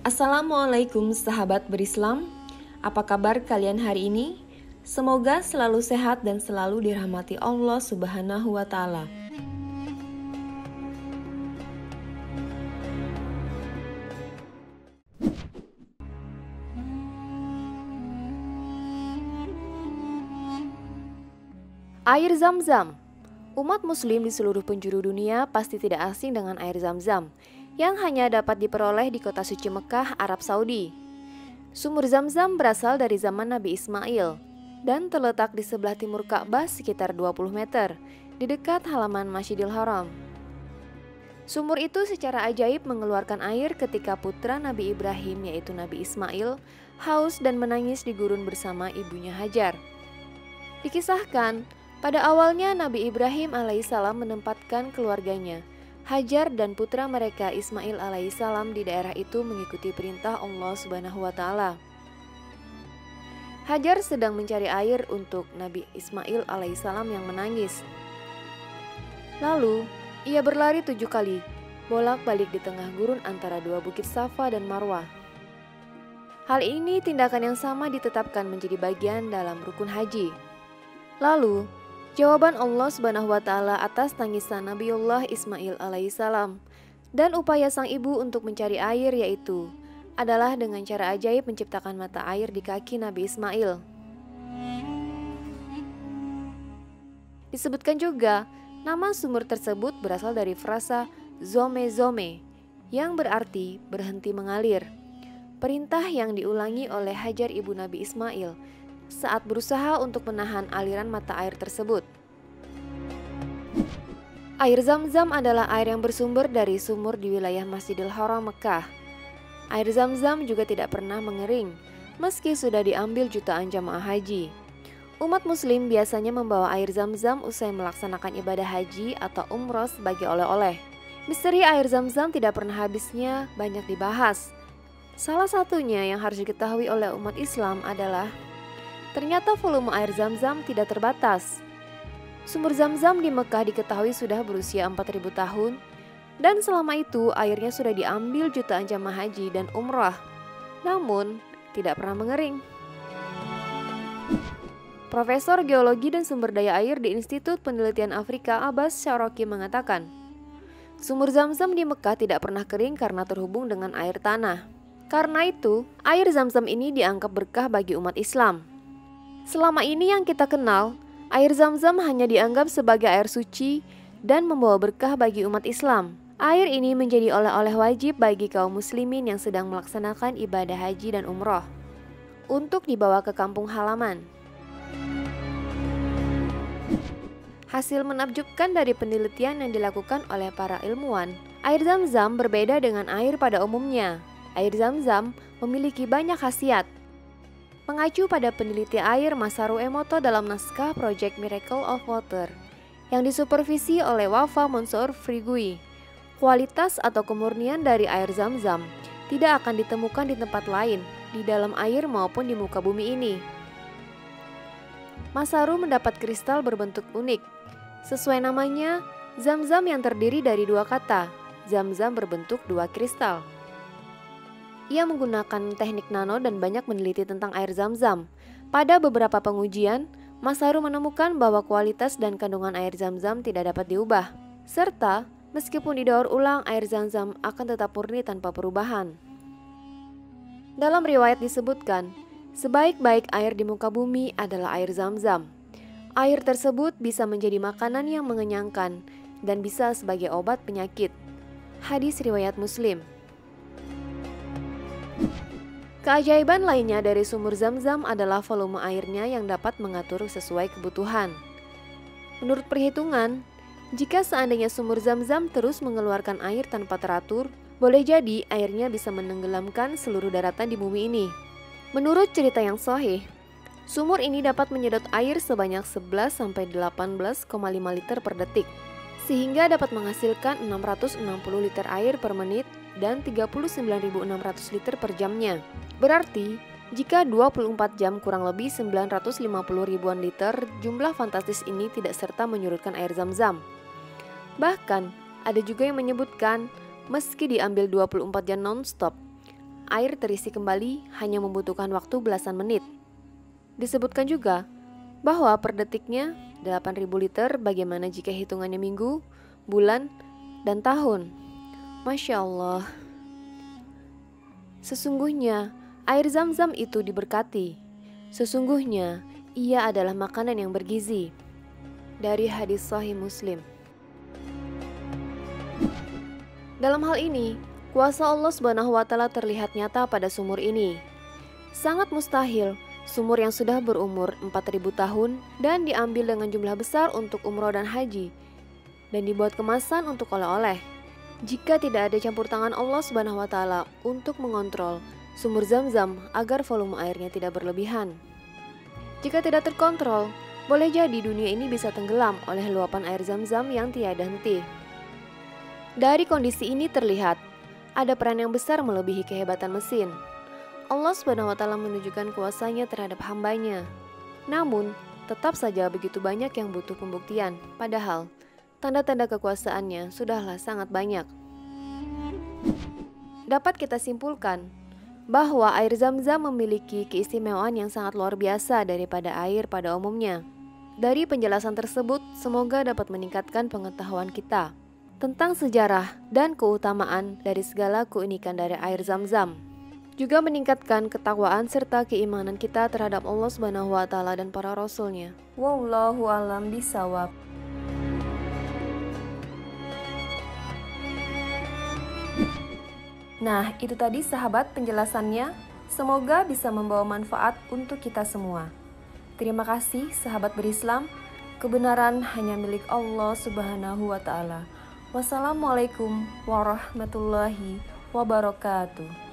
Assalamualaikum sahabat berislam, apa kabar kalian hari ini? Semoga selalu sehat dan selalu dirahmati Allah Subhanahu wa Ta'ala. Air Zam-Zam. Umat muslim di seluruh penjuru dunia pasti tidak asing dengan air Zam-Zam yang hanya dapat diperoleh di kota suci Mekah, Arab Saudi. Sumur Zam-Zam berasal dari zaman Nabi Ismail dan terletak di sebelah timur Ka'bah sekitar 20 meter di dekat halaman Masjidil Haram. Sumur itu secara ajaib mengeluarkan air ketika putra Nabi Ibrahim yaitu Nabi Ismail haus dan menangis di gurun bersama ibunya Hajar. Dikisahkan, pada awalnya Nabi Ibrahim alaihissalam menempatkan keluarganya, Hajar dan putra mereka Ismail alaihissalam di daerah itu mengikuti perintah Allah Subhanahu wa Ta'ala. Hajar sedang mencari air untuk Nabi Ismail alaihissalam yang menangis. Lalu, ia berlari 7 kali, bolak-balik di tengah gurun antara dua bukit Safa dan Marwah. Hal ini tindakan yang sama ditetapkan menjadi bagian dalam rukun haji. Lalu, jawaban Allah Subhanahu wa Ta'ala atas tangisan Nabiullah Ismail alaihissalam dan upaya sang ibu untuk mencari air yaitu adalah dengan cara ajaib menciptakan mata air di kaki Nabi Ismail. Disebutkan juga, nama sumur tersebut berasal dari frasa zome-zome yang berarti berhenti mengalir. Perintah yang diulangi oleh Hajar ibu Nabi Ismail saat berusaha untuk menahan aliran mata air tersebut. Air Zam-Zam adalah air yang bersumber dari sumur di wilayah Masjidil Haram Mekah. Air Zam-Zam juga tidak pernah mengering, meski sudah diambil jutaan jamaah haji. Umat muslim biasanya membawa air Zam-Zam usai melaksanakan ibadah haji atau umroh sebagai oleh-oleh. Misteri air Zam-Zam tidak pernah habisnya banyak dibahas. Salah satunya yang harus diketahui oleh umat Islam adalah ternyata volume air Zam-Zam tidak terbatas. Sumur Zam-Zam di Mekah diketahui sudah berusia 4.000 tahun dan selama itu airnya sudah diambil jutaan jamaah haji dan umrah, namun tidak pernah mengering. Profesor Geologi dan Sumber Daya Air di Institut Penelitian Afrika Abbas Syaroki mengatakan, sumur Zam-Zam di Mekah tidak pernah kering karena terhubung dengan air tanah. Karena itu, air Zam-Zam ini dianggap berkah bagi umat Islam. Selama ini yang kita kenal, air Zam-Zam hanya dianggap sebagai air suci dan membawa berkah bagi umat Islam. Air ini menjadi oleh-oleh wajib bagi kaum muslimin yang sedang melaksanakan ibadah haji dan umroh untuk dibawa ke kampung halaman. Hasil menakjubkan dari penelitian yang dilakukan oleh para ilmuwan, air Zam-Zam berbeda dengan air pada umumnya. Air Zam-Zam memiliki banyak khasiat. Mengacu pada peneliti air Masaru Emoto dalam naskah Project Miracle of Water yang disupervisi oleh Wafa Monsur Frigui, kualitas atau kemurnian dari air Zam-Zam tidak akan ditemukan di tempat lain, di dalam air maupun di muka bumi ini. Masaru mendapat kristal berbentuk unik. Sesuai namanya, Zam-Zam yang terdiri dari 2 kata, Zam-Zam berbentuk 2 kristal. Ia menggunakan teknik nano dan banyak meneliti tentang air Zam-Zam. Pada beberapa pengujian, Masaru menemukan bahwa kualitas dan kandungan air Zam-Zam tidak dapat diubah. Serta, meskipun didaur ulang, air Zam-Zam akan tetap murni tanpa perubahan. Dalam riwayat disebutkan, sebaik-baik air di muka bumi adalah air Zam-Zam. Air tersebut bisa menjadi makanan yang mengenyangkan dan bisa sebagai obat penyakit. Hadis riwayat Muslim. Keajaiban lainnya dari sumur Zam-Zam adalah volume airnya yang dapat mengatur sesuai kebutuhan. Menurut perhitungan, jika seandainya sumur Zam-Zam terus mengeluarkan air tanpa teratur, boleh jadi airnya bisa menenggelamkan seluruh daratan di bumi ini. Menurut cerita yang sahih, sumur ini dapat menyedot air sebanyak 11-18,5 liter per detik, sehingga dapat menghasilkan 660 liter air per menit dan 39.600 liter per jamnya. Berarti, jika 24 jam kurang lebih 950 ribuan liter, jumlah fantastis ini tidak serta menyurutkan air Zam-Zam. Bahkan, ada juga yang menyebutkan, meski diambil 24 jam non-stop, air terisi kembali hanya membutuhkan waktu belasan menit. Disebutkan juga bahwa per detiknya 8.000 liter, bagaimana jika hitungannya minggu, bulan, dan tahun. Masya Allah. Sesungguhnya air Zam-Zam itu diberkati. Sesungguhnya ia adalah makanan yang bergizi. Dari hadis Sahih Muslim. Dalam hal ini, kuasa Allah Subhanahu wa Ta'ala terlihat nyata pada sumur ini. Sangat mustahil sumur yang sudah berumur 4.000 tahun dan diambil dengan jumlah besar untuk umroh dan haji dan dibuat kemasan untuk oleh-oleh, jika tidak ada campur tangan Allah Subhanahu wa Ta'ala untuk mengontrol sumur Zam-Zam agar volume airnya tidak berlebihan. Jika tidak terkontrol, boleh jadi dunia ini bisa tenggelam oleh luapan air Zam-Zam yang tiada henti. Dari kondisi ini terlihat ada peran yang besar melebihi kehebatan mesin. Allah Subhanahu wa Ta'ala menunjukkan kuasanya terhadap hambanya. Namun, tetap saja begitu banyak yang butuh pembuktian, padahal tanda-tanda kekuasaannya sudahlah sangat banyak. Dapat kita simpulkan bahwa air Zam-Zam memiliki keistimewaan yang sangat luar biasa daripada air pada umumnya. Dari penjelasan tersebut, semoga dapat meningkatkan pengetahuan kita tentang sejarah dan keutamaan dari segala keunikan dari air Zam-Zam. Juga meningkatkan ketakwaan serta keimanan kita terhadap Allah Subhanahu wa Ta'ala dan para rasulnya. Wallahu a'lam bishawab. Nah, itu tadi sahabat penjelasannya. Semoga bisa membawa manfaat untuk kita semua. Terima kasih sahabat berislam. Kebenaran hanya milik Allah Subhanahu wa Ta'ala. Wassalamualaikum warahmatullahi wabarakatuh.